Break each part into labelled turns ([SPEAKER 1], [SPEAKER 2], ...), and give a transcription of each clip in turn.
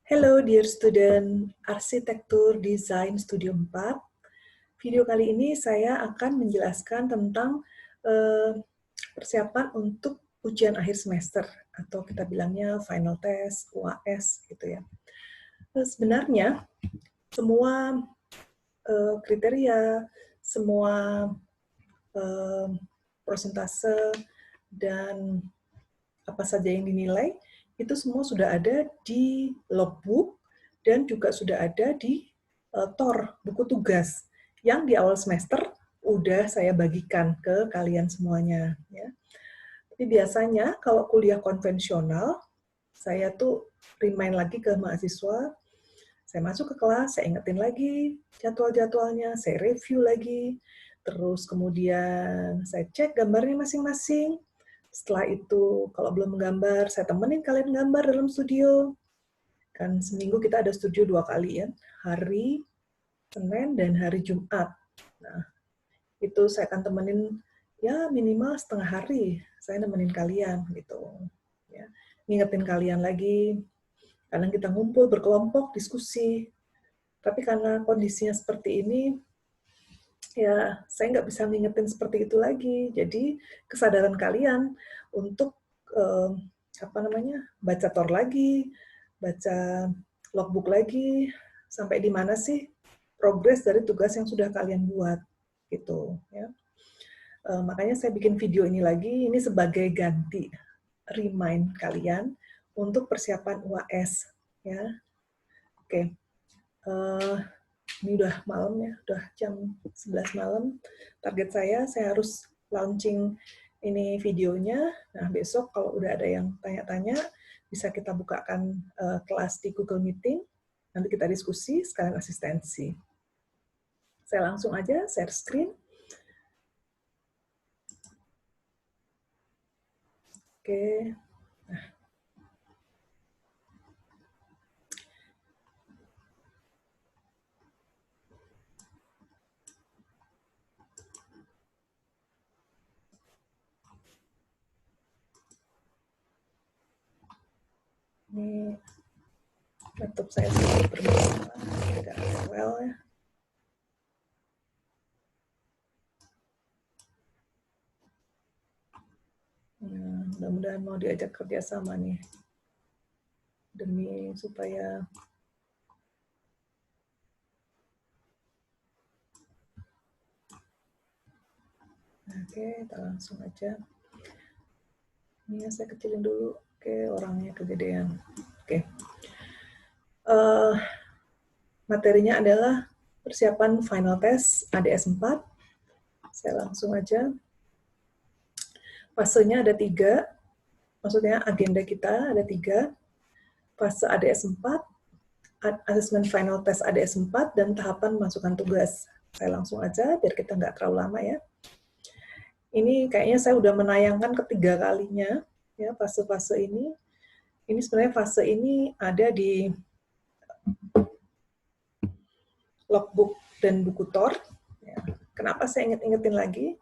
[SPEAKER 1] Hello dear student, Arsitektur Desain Studio 4. Video kali ini saya akan menjelaskan tentang persiapan untuk ujian akhir semester, atau kita bilangnya final test, UAS gitu ya. Sebenarnya semua kriteria, semua persentase, dan apa saja yang dinilai, itu semua sudah ada di logbook dan juga sudah ada di TOR, buku tugas, yang di awal semester udah saya bagikan ke kalian semuanya. Ya. Tapi biasanya kalau kuliah konvensional, saya tuh remind lagi ke mahasiswa, saya masuk ke kelas, saya ingetin lagi jadwal-jadwalnya, saya review lagi, terus kemudian saya cek gambarnya masing-masing. Setelah itu, kalau belum menggambar, saya temenin kalian gambar dalam studio. Kan seminggu kita ada studio 2 kali ya, hari Senin dan hari Jumat. Nah, itu saya akan temenin ya minimal setengah hari, saya nemenin kalian gitu. Ya, ngingetin kalian lagi, kadang kita ngumpul berkelompok, diskusi. Tapi karena kondisinya seperti ini, ya saya nggak bisa ngingetin seperti itu lagi. Jadi kesadaran kalian untuk baca TOR lagi, baca logbook lagi, sampai di mana sih progres dari tugas yang sudah kalian buat gitu ya. Makanya saya bikin video ini lagi, ini sebagai ganti remind kalian untuk persiapan UAS ya. Oke. Ini udah malam ya, udah jam 11 malam. Target saya harus launching ini videonya. Nah, besok kalau udah ada yang tanya-tanya, bisa kita bukakan kelas di Google Meeting. Nanti kita diskusi sekalian asistensi. Saya langsung aja share screen. Oke. Nah. Ini laptop saya sedikit bermasalah, tidak well ya. Nah, mudah-mudahan mau diajak kerjasama nih, demi supaya oke, kita langsung aja. Ini saya kecilin dulu. Oke, orangnya kegedean. Oke. Materinya adalah persiapan final test ADS 4. Saya langsung aja. Fasenya ada 3. Maksudnya agenda kita ada 3. Fase ADS 4, assessment final test ADS 4, dan tahapan masukkan tugas. Saya langsung aja, biar kita nggak terlalu lama ya. Ini kayaknya saya udah menayangkan ketiga kalinya ya fase-fase ini. Ini sebenarnya fase ini ada di logbook dan buku TOR. Ya. Kenapa saya ingetin lagi?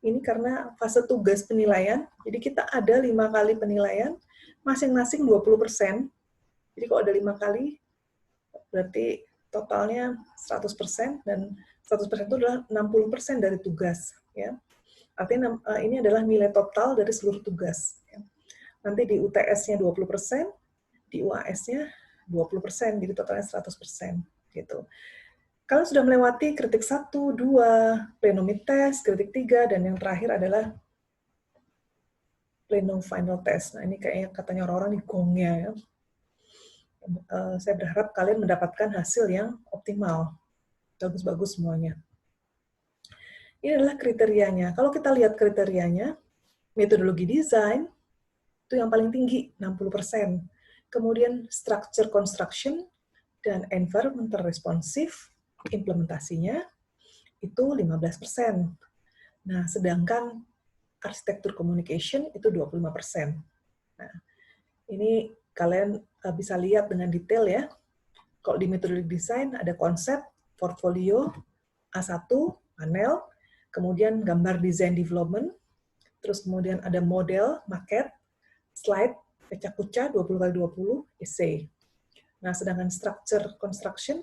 [SPEAKER 1] Ini karena fase tugas penilaian. Jadi kita ada 5 kali penilaian, masing-masing 20%. Jadi kalau ada 5 kali, berarti totalnya 100%, dan 100% itu adalah 60% dari tugas. Ya. Artinya ini adalah nilai total dari seluruh tugas. Nanti di UTS-nya 20%, di UAS-nya 20%, jadi totalnya 100%. Gitu. Kalian sudah melewati kritik 1, 2, plenum test, kritik 3, dan yang terakhir adalah plenum final test. Nah, ini kayaknya katanya orang-orang di gongnya ya. Saya berharap kalian mendapatkan hasil yang optimal. Bagus-bagus semuanya. Ini adalah kriterianya. Kalau kita lihat kriterianya, metodologi desain, itu yang paling tinggi, 60%. Kemudian structure construction dan environmental responsive, implementasinya, itu 15%. Nah, sedangkan arsitektur communication itu 25%. Nah, ini kalian bisa lihat dengan detail ya. Kalau di metodologi desain ada konsep, portfolio, A1, panel, kemudian gambar design development, terus kemudian ada model, maket, slide, pecah kuca 20x20 essay. Nah, sedangkan structure construction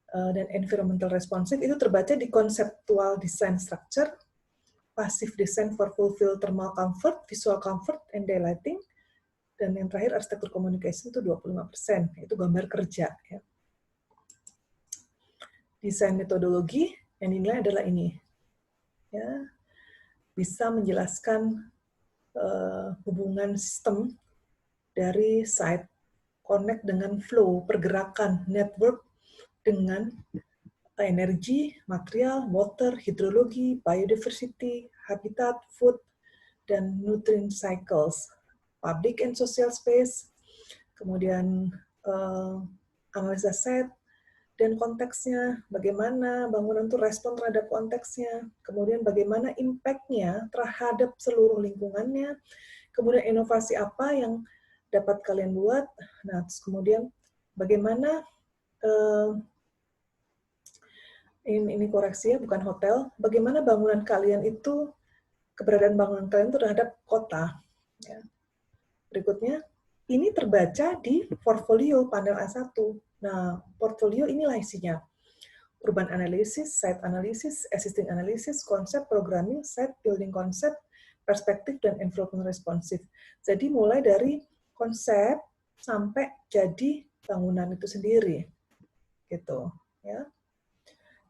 [SPEAKER 1] dan environmental responsive itu terbaca di conceptual design structure, passive design for fulfill thermal comfort, visual comfort, and daylighting, dan yang terakhir arsitektur communication itu 25%, itu gambar kerja. Ya. Desain metodologi yang dinilai adalah ini, ya, bisa menjelaskan hubungan sistem dari site, connect dengan flow, pergerakan, network dengan energi, material, water, hidrologi, biodiversity, habitat, food, dan nutrient cycles, public and social space, kemudian analisa site, dan konteksnya, bagaimana bangunan itu respon terhadap konteksnya, kemudian bagaimana impact-nya terhadap seluruh lingkungannya, kemudian inovasi apa yang dapat kalian buat, nah terus kemudian bagaimana, ini koreksi ya, bukan hotel, bagaimana bangunan kalian itu, keberadaan bangunan kalian itu terhadap kota. Ya. Berikutnya, ini terbaca di portfolio panel A1. Nah, portfolio inilah isinya. Urban analysis, site analysis, existing analysis, konsep programming, site building concept, perspektif, dan environment responsive. Jadi mulai dari konsep sampai jadi bangunan itu sendiri. Gitu, ya.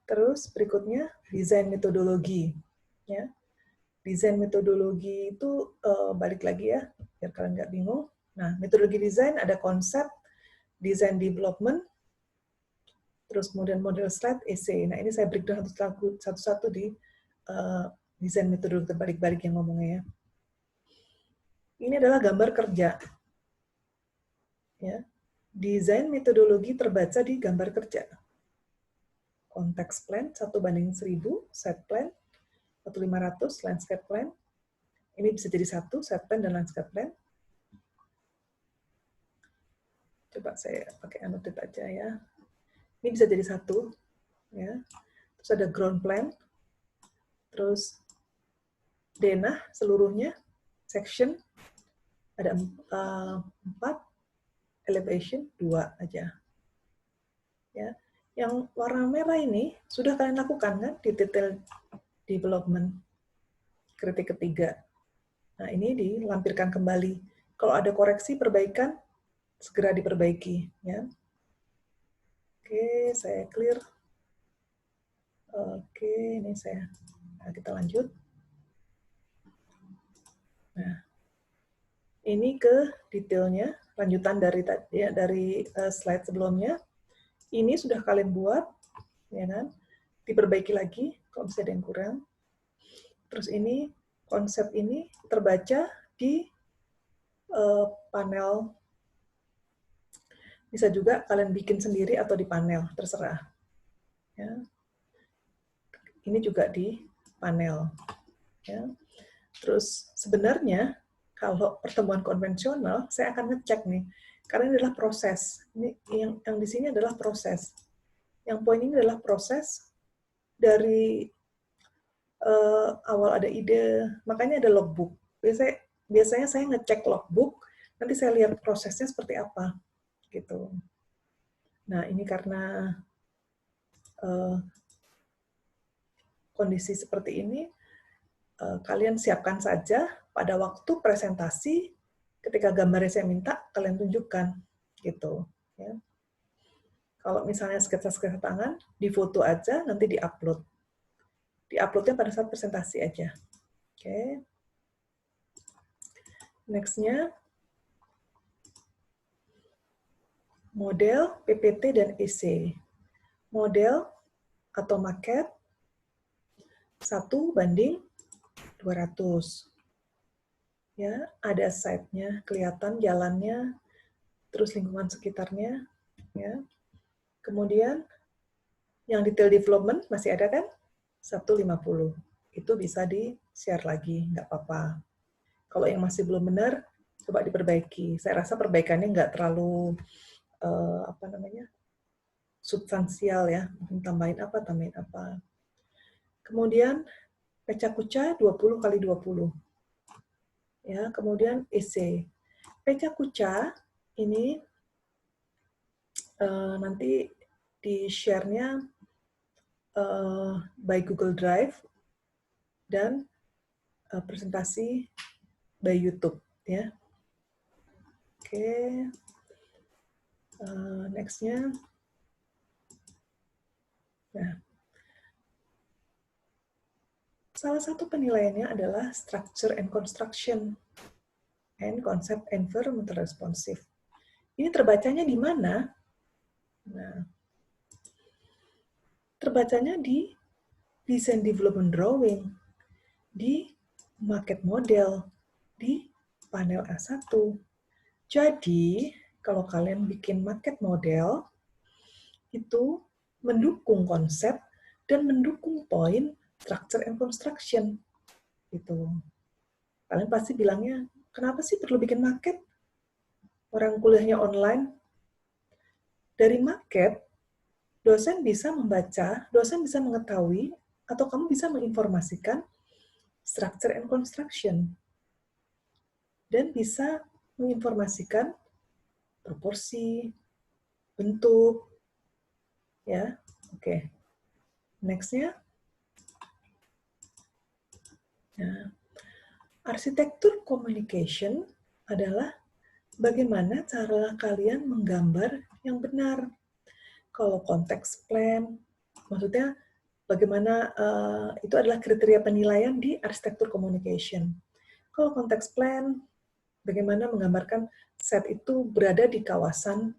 [SPEAKER 1] Terus berikutnya, desain metodologi. Ya. Desain metodologi itu balik lagi ya, biar kalian nggak bingung. Nah, metodologi desain ada konsep, design development, terus kemudian model slide, essay. Nah, ini saya breakdown satu-satu di desain metodologi terbalik-balik yang ngomongnya ya. Ini adalah gambar kerja. Ya. Desain metodologi terbaca di gambar kerja. Konteks plan 1:1000, set plan 1:500, landscape plan. Ini bisa jadi satu, set plan dan landscape plan. Coba saya pakai annotate aja ya. Ini bisa jadi satu, ya. Terus ada ground plan, terus denah seluruhnya, section ada 4, elevation 2 aja. Ya, yang warna merah ini sudah kalian lakukan kan di detail development kritik ketiga. Nah, ini dilampirkan kembali. Kalau ada koreksi perbaikan segera diperbaiki, ya. Oke, saya clear. Oke, ini nah, kita lanjut. Nah, ini ke detailnya, lanjutan dari ya, dari slide sebelumnya. Ini sudah kalian buat, ya kan? Diperbaiki lagi kalau bisa ada yang kurang. Terus ini konsep ini terbaca di panel. Bisa juga kalian bikin sendiri atau di panel, terserah. Ya. Ini juga di panel. Ya. Terus sebenarnya kalau pertemuan konvensional, saya akan ngecek nih, karena ini adalah proses. Ini yang di sini adalah proses. Yang poin ini adalah proses dari awal ada ide, makanya ada logbook. Biasanya saya ngecek logbook, nanti saya lihat prosesnya seperti apa, gitu. Nah, ini karena kondisi seperti ini, kalian siapkan saja pada waktu presentasi, ketika gambarnya saya minta, kalian tunjukkan, gitu. Ya. Kalau misalnya sketsa-sketsa tangan, difoto aja, nanti diupload. Diuploadnya pada saat presentasi aja. Oke. Next-nya, model, PPT, dan EC. Model atau maket, 1:200. Ya, ada site-nya, kelihatan jalannya, terus lingkungan sekitarnya. Ya. Kemudian, yang detail development masih ada kan? 1:50. Itu bisa di-share lagi, nggak apa-apa. Kalau yang masih belum benar, coba diperbaiki. Saya rasa perbaikannya nggak terlalu substansial ya. Mungkin tambahin apa. Kemudian pecah kuca 20x20. Ya, kemudian EC. Pecha Kucha ini nanti di share-nya by Google Drive dan presentasi by YouTube ya. Oke, next-nya. Nah, salah satu penilaiannya adalah structure and construction and concept environmental responsive. Ini terbacanya di mana? Nah, terbacanya di design development drawing, di market model, di panel A1. Jadi, kalau kalian bikin market model, itu mendukung konsep dan mendukung poin structure and construction. Gitu. Kalian pasti bilangnya, kenapa sih perlu bikin market? Orang kuliahnya online. Dari market, dosen bisa membaca, dosen bisa mengetahui, atau kamu bisa menginformasikan structure and construction. Dan bisa menginformasikan proporsi, bentuk, ya. Oke. Next-nya. Nah, arsitektur communication adalah bagaimana cara kalian menggambar yang benar. Kalau konteks plan, maksudnya bagaimana itu adalah kriteria penilaian di arsitektur communication. Kalau konteks plan, bagaimana menggambarkan set itu berada di kawasan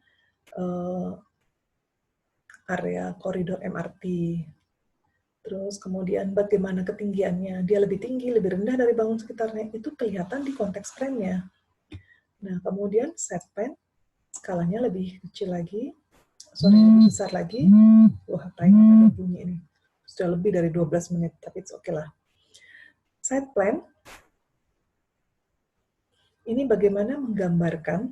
[SPEAKER 1] area koridor MRT. Terus kemudian bagaimana ketinggiannya, dia lebih tinggi, lebih rendah dari bangun sekitarnya, itu kelihatan di konteks plan-nya. Nah, kemudian set plan, skalanya lebih kecil lagi, lebih besar lagi. Wah, timer ada bunyi ini. Sudah lebih dari 12 menit, tapi it's okay lah. Site plan, ini bagaimana menggambarkan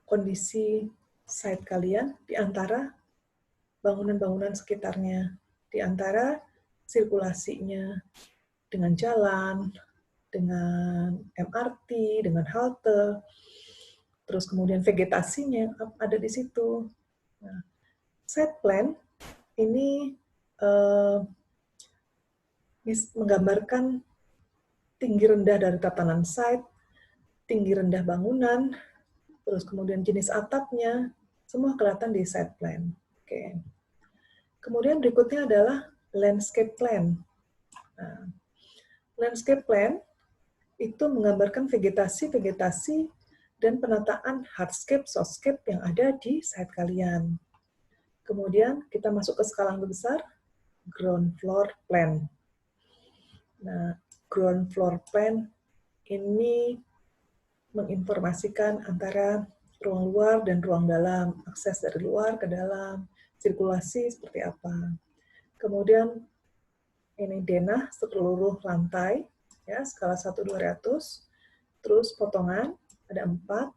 [SPEAKER 1] kondisi site kalian di antara bangunan-bangunan sekitarnya, di antara sirkulasinya dengan jalan, dengan MRT, dengan halte, terus kemudian vegetasinya ada di situ. Nah, site plan ini menggambarkan tinggi rendah dari tatanan site, tinggi rendah bangunan, terus kemudian jenis atapnya, semua kelihatan di site plan. Oke. Kemudian berikutnya adalah landscape plan. Nah, landscape plan itu menggambarkan vegetasi dan penataan hardscape, softscape yang ada di site kalian. Kemudian kita masuk ke skala yang besar, ground floor plan. Nah, ground floor plan ini menginformasikan antara ruang luar dan ruang dalam, akses dari luar ke dalam, sirkulasi seperti apa. Kemudian ini denah seluruh lantai, ya skala 1-200, terus potongan ada 4,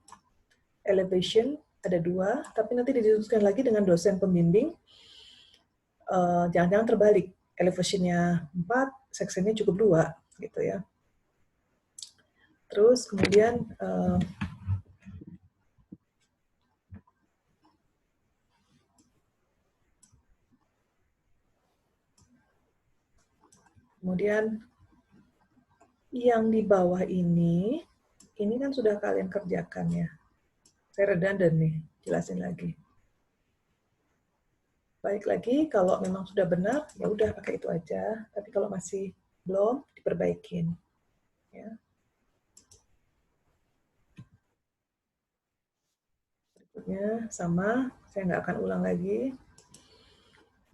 [SPEAKER 1] elevation ada 2, tapi nanti didiskusikan lagi dengan dosen pembimbing, jangan-jangan terbalik, elevation-nya 4, section-nya cukup 2, gitu ya. Terus kemudian yang di bawah ini kan sudah kalian kerjakan ya. Saya redundant nih, jelasin lagi. Baik lagi, kalau memang sudah benar, ya udah pakai itu aja. Tapi kalau masih belum, diperbaikin. Ya. Berikutnya sama, saya nggak akan ulang lagi.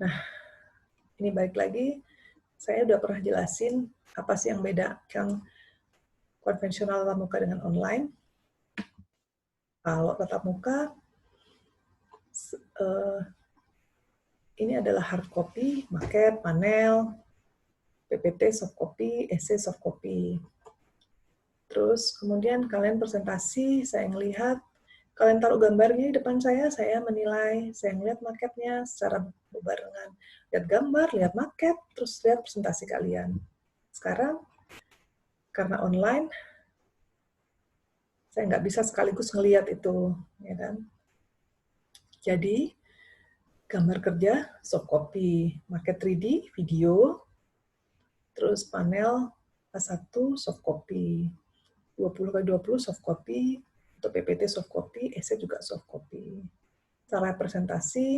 [SPEAKER 1] Nah, ini balik lagi, saya udah pernah jelasin apa sih yang beda yang konvensional tatap muka dengan online. Kalau tatap muka, ini adalah hard copy, maket, panel, PPT soft copy, essay soft copy. Terus kemudian kalian presentasi, saya ngelihat, kalian taruh gambarnya di depan saya menilai, saya ngelihat maketnya secara berbarengan. Lihat gambar, lihat maket, terus lihat presentasi kalian. Sekarang, karena online, saya nggak bisa sekaligus ngelihat itu, ya kan? Jadi, gambar kerja, soft copy, market 3D, video, terus panel A1, soft copy, 20x20 soft copy, untuk PPT soft copy, essay juga soft copy. Cara presentasi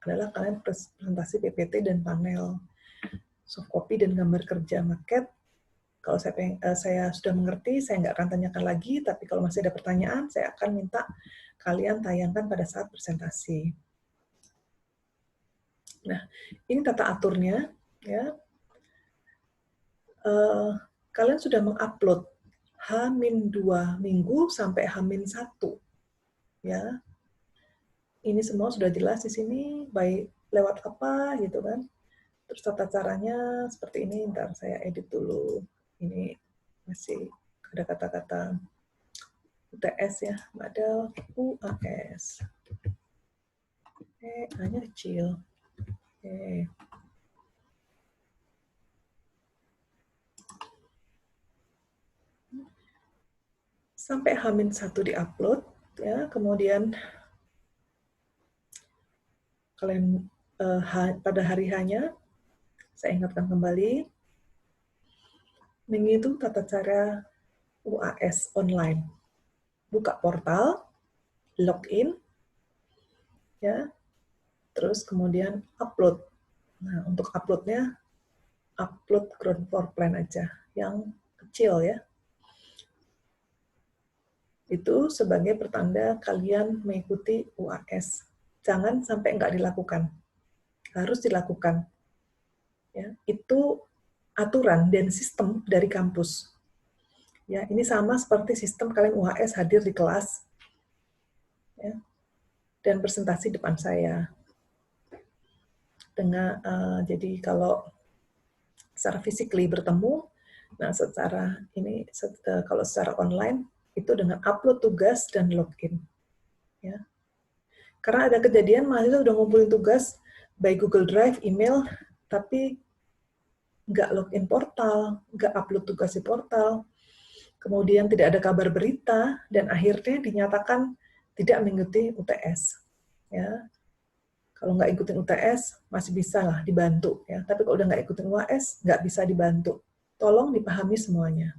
[SPEAKER 1] adalah kalian presentasi PPT dan panel, soft copy dan gambar kerja market. Kalau saya sudah mengerti, saya nggak akan tanyakan lagi, tapi kalau masih ada pertanyaan, saya akan minta kalian tayangkan pada saat presentasi. Nah, ini tata aturnya, ya. Kalian sudah mengupload H-2 minggu sampai H-1, ya. Ini semua sudah jelas di sini, baik lewat apa gitu kan. Terus tata caranya seperti ini, ntar saya edit dulu. Ini masih ada kata-kata UTS ya, model UAS. A-nya kecil. Oke. Sampai H-1 diupload, ya, kemudian kalian pada hari H-nya, saya ingatkan kembali, menghitung tata cara UAS online. Buka portal, login, ya, terus kemudian upload. Nah, untuk uploadnya, upload ground floor plan aja, yang kecil ya. Itu sebagai pertanda kalian mengikuti UAS. Jangan sampai nggak dilakukan. Harus dilakukan. Ya, itu aturan dan sistem dari kampus. Ya, ini sama seperti sistem kalian UAS hadir di kelas, ya, dan presentasi depan saya. Dengan jadi kalau secara physically bertemu, nah secara ini kalau secara online itu dengan upload tugas dan login, ya. Karena ada kejadian mahasiswa udah ngumpulin tugas by Google Drive, email, tapi nggak login portal, nggak upload tugas di portal, kemudian tidak ada kabar berita, dan akhirnya dinyatakan tidak mengikuti UTS. Ya, kalau nggak ikutin UTS masih bisa lah dibantu, ya. Tapi kalau udah nggak ikutin UAS nggak bisa dibantu. Tolong dipahami semuanya.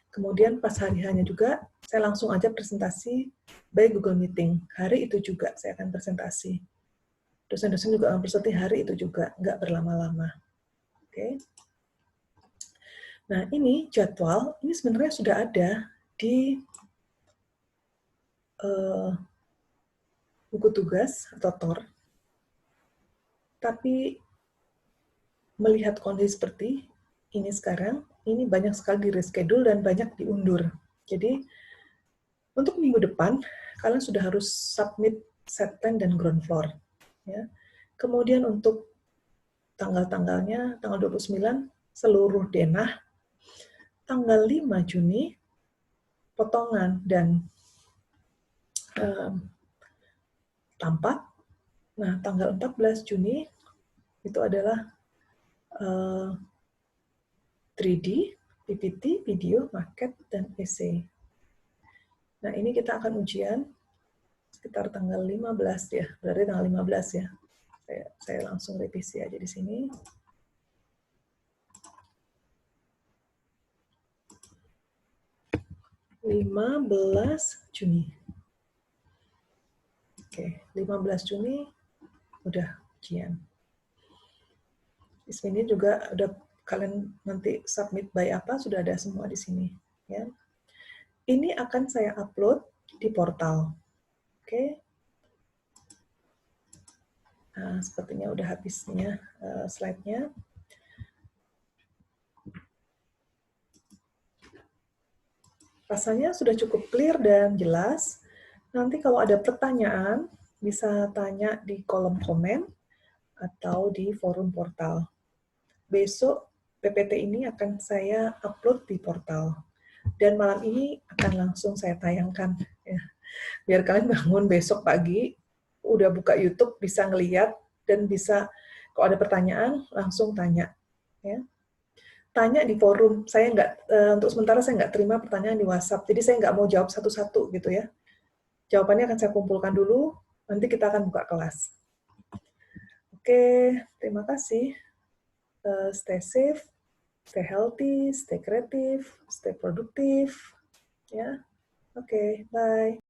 [SPEAKER 1] Kemudian pas hari hanya juga saya langsung aja presentasi by Google Meeting. Hari itu juga saya akan presentasi. Dosen-dosen juga akan presentasi hari itu juga, nggak berlama-lama. Oke. Nah, ini jadwal, ini sebenarnya sudah ada di buku tugas atau TOR. Tapi melihat kondisi seperti ini sekarang, ini banyak sekali di reschedule dan banyak diundur. Jadi, untuk minggu depan, kalian sudah harus submit set plan dan ground floor. Ya. Kemudian untuk tanggal-tanggalnya, tanggal 29, seluruh denah, tanggal 5 Juni, potongan dan tampak. Nah, tanggal 14 Juni, itu adalah 3D, PPT, video, market, dan essay. Nah, ini kita akan ujian sekitar tanggal 15 ya, berarti tanggal 15 ya. Saya langsung revisi aja di sini. Juni. Oke, 15 Juni udah ujian. Di sini juga udah kalian nanti submit by apa sudah ada semua di sini ya. Ini akan saya upload di portal. Oke. Nah, sepertinya udah habisnya slide-nya. Rasanya sudah cukup clear dan jelas. Nanti kalau ada pertanyaan, bisa tanya di kolom komen atau di forum portal. Besok PPT ini akan saya upload di portal. Dan malam ini akan langsung saya tayangkan. Ya. Biar kalian bangun besok pagi, udah buka YouTube, bisa ngeliat, dan bisa, kalau ada pertanyaan, langsung tanya. Ya. tanya di forum. Saya nggak, untuk sementara saya nggak terima pertanyaan di WhatsApp, jadi saya nggak mau jawab satu-satu gitu ya. Jawabannya akan saya kumpulkan dulu, nanti kita akan buka kelas. Oke, terima kasih. Stay safe, stay healthy, stay creative, stay produktif. Ya, oke, bye.